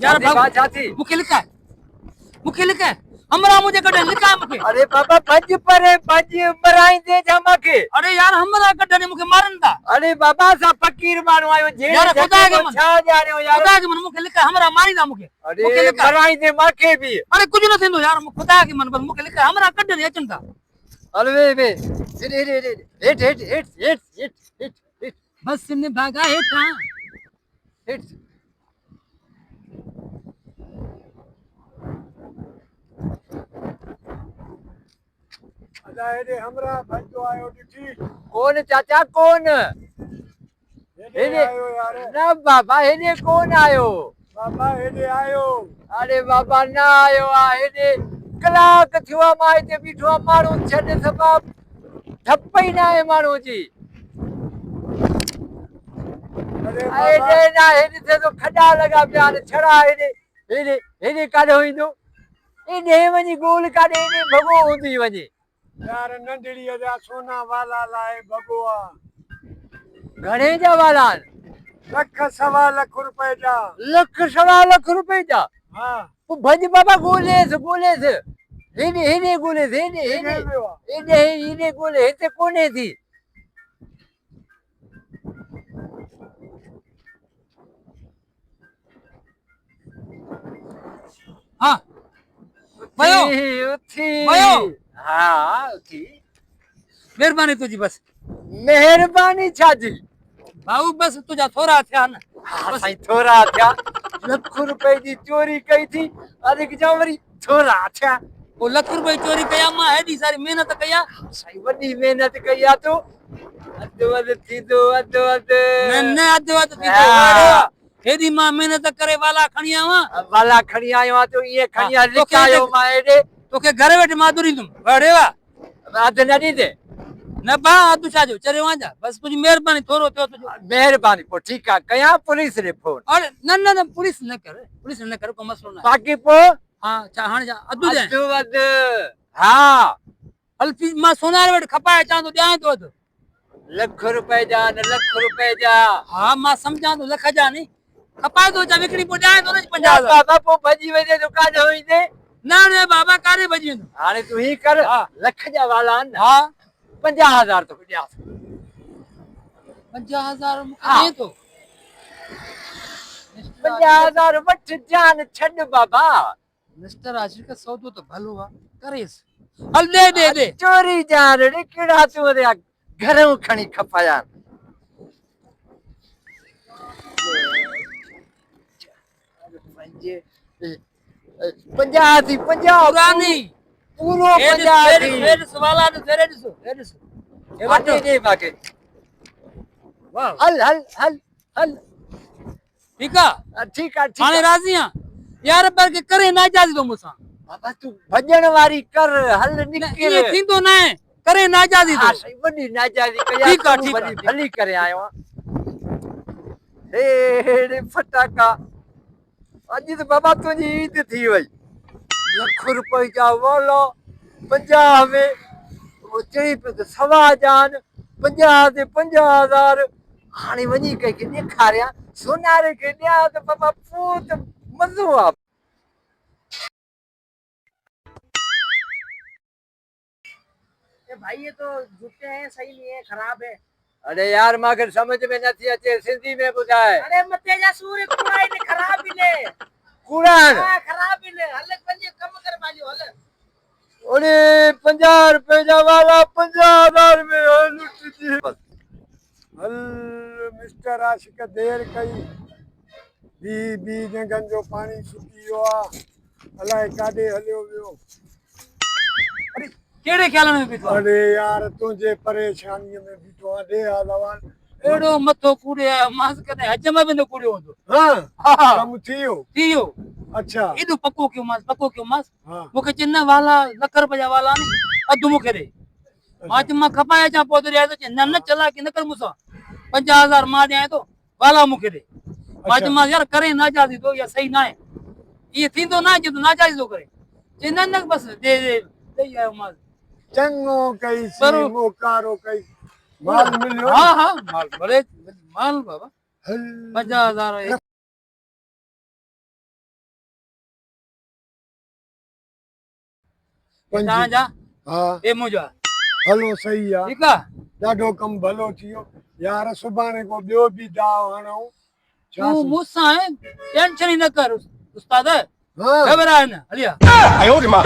यार चाची मुखे लिखा है, मुखे लिखा है हमरा मुझे कटे लिखा है मुखे। अरे बाबा भज पर भज बराई दे जमा के। अरे यार हमरा कटे ने मुखे मारन दा। अरे बाबा सा फकीर मानो आयो जे यार खुदा के मन छा जा रहे हो यार। खुदा के मन मुखे लिखा है हमरा मारी दा मुखे। अरे बराई दे माके भी। अरे कुछ न थिंदो यार खुदा के मन बस मुखे लिखा है हमरा कटे ने अचन दा। अरे वे हेट हेट हेट हेट हेट हेट हेट बस ने भागा हेठा हेट अरे हमरा भजो आयो डिठी कौन चाचा कौन हेडे आयो यार। ना बाबा हेने कौन आयो। बाबा हेडे आयो। अरे बाबा ना आयो आ हेने कलाक थिवा माए ते बीठो मारो छड सभा ठप्पई ना है मारो जी। अरे हेने ना हेने से तो खड़ा लगा प्यार छड़ा हेने हेने हेने काढो इंदो इने वनी गोल काढे इने भगो हुंदी वनी यार नंढड़ी जा सोना वाला लाए भगवा घणे जा वाला लख सवा लख रुपए जा। लख सवा लख रुपए जा। हाँ वो भज बाबा गोले से हेने हेने गोले से हेने हेने इने इने गोले हेते कोने थी। हां भयो उठी भयो हाँ उठी मेहरबानी तुझी बस मेहरबानी छाजी बाबू बस तुझा थोड़ा थिया न हाँ साईं थोड़ा थिया लख रुपए जी चोरी कई थी अरे की जावरी थोड़ा थिया वो लाख रुपए चोरी कया मां हेडी सारी मेहनत कया साईं वडी मेहनत कई आ तो अधु अधु थी तो अधु अधु न अधु अधु थी तो हेडी मां मेहनत करे वाला खणी आवा वाला खणी आयो आ तो ये खणी आ लिखायो मां एडे तोखे घर वेठ माधुरी तुम बड़ेवा अधु न दी दे न बा अधु छाजो चरे वांजा बस तुझी मेहरबानी थोरो थियो तुझो मेहरबानी पो ठीक है कया पुलिस रे फोन अरे न पुलिस न कर को मसलो ना बाकी पो हां चा हां जा अधु दे अधु अधु हाँ अल्फी मां सोनार वेठ खपाए चा तो ध्यान तो अधु लख रुपए जा न लख रुपए जा हां मां समझा तो लख जा नहीं खपाए तो चा विकड़ी पो जाए तो न 50,000 बाबा पो भजी वजे दुकान होई दे न बाबा कारे भजी हाने तू ही कर लख जा वाला न हां 50,000 तो दिया 50,000 मुके तो 50,000 वठ जान छड बाबा मिस्टर आशिक का सौदो तो भलो वा करेस हल दे चोरी जान रे केड़ा तू रे घरों खणी खपाया पंजाह थी 50 पुरानी पूरो 50 थी फिर सवाला तो फेरे दिसो आटे दे बाके वाह हल हल हल हल ठीक है ठीक है हाने राजी हां यार पर के करे ना जादी तो मुसा बाबा तू भजन वारी कर हल निकल ये थींदो ना करे ना जादी तो सही वडी ना जादी कया ठीक है वडी भली करे आयो हे फटाका अज तो बाबा तुझी ईद थी वई लख रुपए जा वाला 50 में वो चई पे सवा जान 50 ते 50,000 हाने वनी के दिखारिया सोनारे के दिया तो बाबा पूत मजो आ भाई ये तो झूठे हैं सही नहीं है खराब है। अरे यार मां समझ में नहीं अचे सिंधी में बुधाए अरे मते जा सूर्य कुड़ाई ने खराब भी ने कुरान हां खराब भी ने हल पंजे कम कर बाजो हल अरे 50 रुपए जा वाला 50,000 में लुट दी हल मिस्टर आशिक देर कई बी ने गंजो पानी सुकियो आ अलाए काडे हलियो वियो। अरे केड़े ख्याल में बीठो अरे यार तुझे परेशानी में बीठो दे आलवान एड़ो मथो कूड़े मास कने हजम में न कूड़ो होंदो हां कम थियो अच्छा इदो पक्को क्यों मास हां मुके चिन्ना वाला नकर बजा वाला नहीं अदु मुके दे माच मा खपाया चा पोदरिया तो चिन्ना न चला कि नकर मुसा 50,000 मा दे तो वाला मुके दे माच मा यार करे ना जादी तो या सही ना है ये थींदो ना जो नाजायज़ थो करे चवंदा न बस दे दे ॾेई आयो माल चङो कई बरो- मोकारो कई माल मिलियो हाँ हाँ माल भले माल बाबा हल 50,000 तव्हांजा हा ए मुंहिंजा हलो सही आहे ठीकु आहे ॾाढो कमु भलो थी वियो यार सुभाणे को ॿियो बि दाव हणूं छा तूं मूंसां आहे टेंशन ई न कर उस्ताद हा घबराए न हलिया 哎呦我的妈！